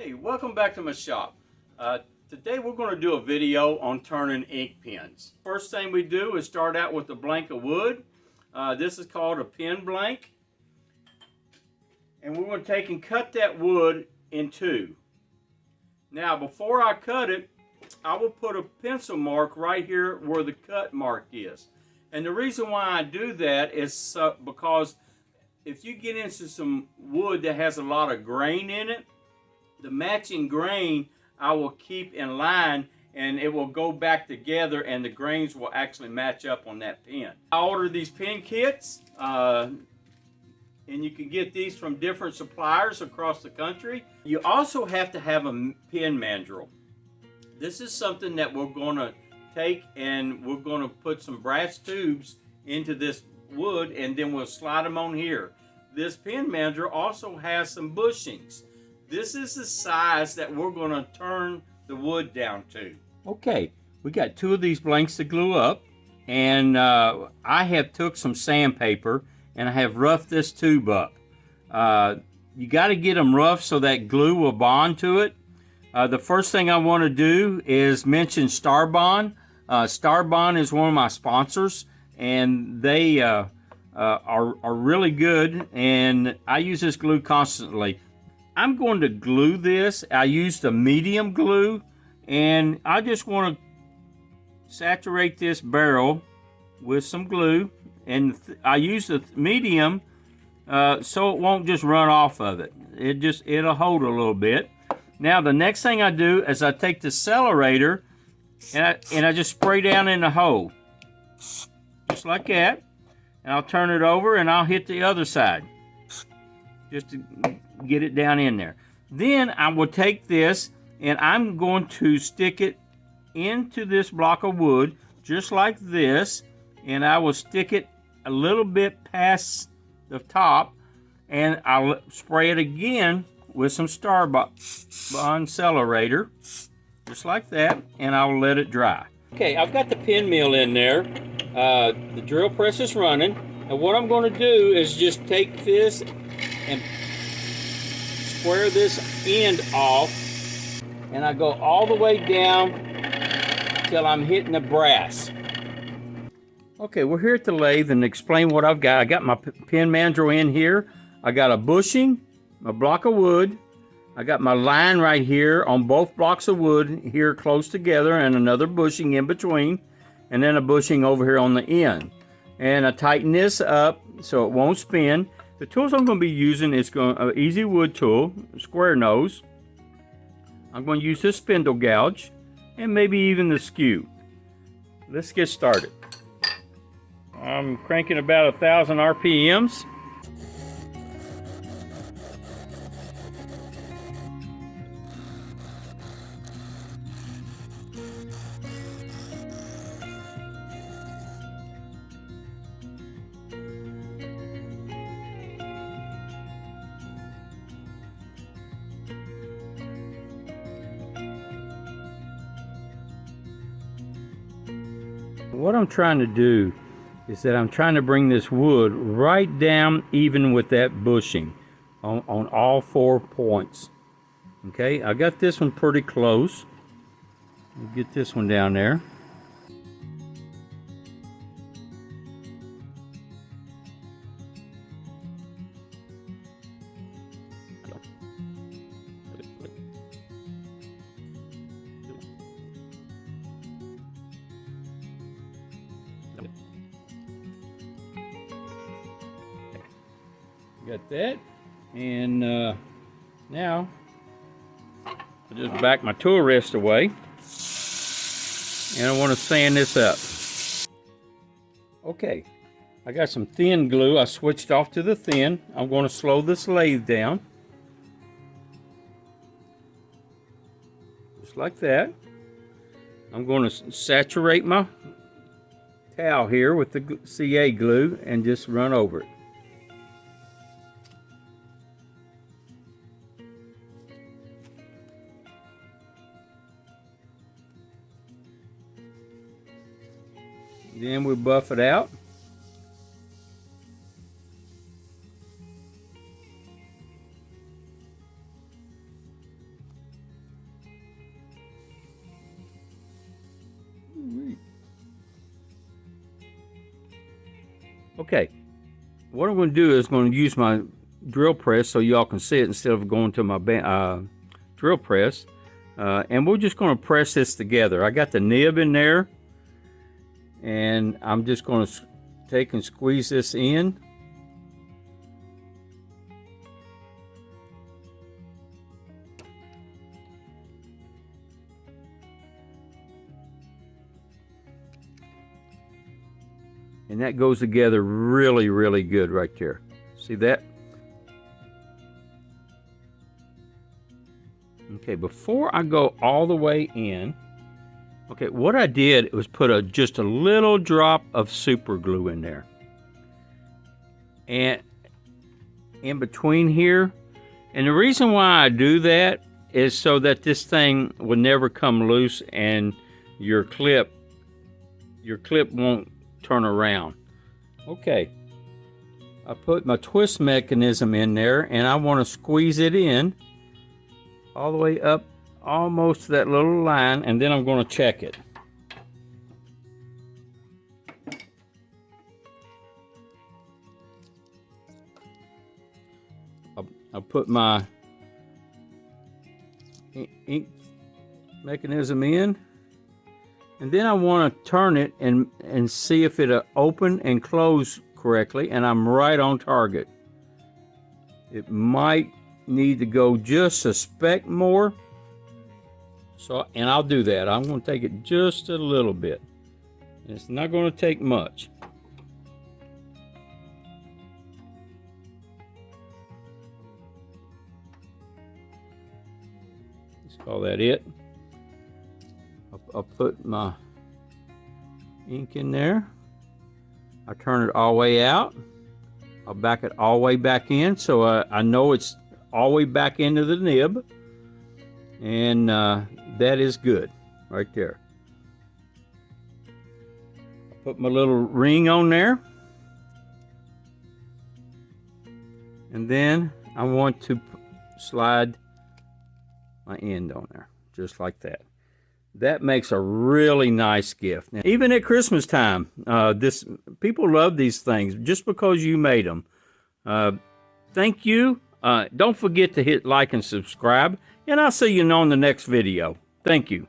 Hey, welcome back to my shop. Today we're going to do a video on turning ink pens. First thing we do is start out with a blank of wood. This is called a pen blank. And we're going to take and cut that wood in two. Now before I cut it, I will put a pencil mark right here where the cut mark is. And the reason why I do that is because if you get into some wood that has a lot of grain in it, the matching grain I will keep in line and it will go back together and the grains will actually match up on that pen. I ordered these pen kits and you can get these from different suppliers across the country. You also have to have a pen mandrel. This is something that we're going to take and we're going to put some brass tubes into this wood and then we'll slide them on here. This pen mandrel also has some bushings. This is the size that we're going to turn the wood down to. Okay, we got two of these blanks to glue up, and I have took some sandpaper and I have roughed this tube up. You got to get them rough so that glue will bond to it. The first thing I want to do is mention Starbond. Starbond is one of my sponsors, and they are really good, and I use this glue constantly. I'm going to glue this. I used a medium glue, and I just want to saturate this barrel with some glue, and I use the medium so it won't just run off of it. It'll hold a little bit. Now the next thing I do is I take the accelerator and I just spray down in the hole, just like that, and I'll turn it over and I'll hit the other side just to get it down in there. Then I will take this and I'm going to stick it into this block of wood just like this, and I will stick it a little bit past the top and I'll spray it again with some Starbond accelerator just like that, and I'll let it dry. Okay, I've got the pen mill in there. The drill press is running, and what I'm going to do is just take this and square this end off, and I go all the way down till I'm hitting the brass. Okay, we're here at the lathe and explain what I've got. I got my pen mandrel in here. I got a bushing, a block of wood. I got my line right here on both blocks of wood here close together, and another bushing in between, and then a bushing over here on the end. And I tighten this up so it won't spin. The tools I'm going to be using is an easy wood tool, square nose. I'm going to use this spindle gouge and maybe even the skew. Let's get started. I'm cranking about 1,000 RPMs. What I'm trying to do is that I'm trying to bring this wood right down even with that bushing on all 4 points. Okay, I got this one pretty close. I'll get this one down there. Got that, and now I just back my tool rest away, and I want to sand this up. Okay, I got some thin glue. I switched off to the thin. I'm going to slow this lathe down, just like that. I'm going to saturate my towel here with the CA glue and just run over it. Then we buff it out. Okay, what I'm going to do is going to use my drill press so y'all can see it instead of going to my drill press. And we're just going to press this together. I got the nib in there, and I'm just going to take and squeeze this in. And that goes together really, really good right there. See that? Okay, before I go all the way in, okay, what I did was put just a little drop of super glue in there. And in between here, and the reason why I do that is so that this thing will never come loose and your clip won't turn around. Okay, I put my twist mechanism in there, and I want to squeeze it in all the way up almost to that little line, and then I'm going to check it. I'll put my ink mechanism in, and then I want to turn it and see if it'll open and close correctly, and I'm right on target. It might need to go just a speck more, and I'll do that. I'm going to take it just a little bit. It's not going to take much. Let's call that it. I'll put my ink in there. I turn it all the way out. I'll back it all the way back in so I know it's all the way back into the nib. And that is good right there. I'll put my little ring on there. And then I want to slide my end on there, just like that. That makes a really nice gift. Now, even at Christmas time, people love these things just because you made them. Thank you. Don't forget to hit like and subscribe, and I'll see you on the next video. Thank you.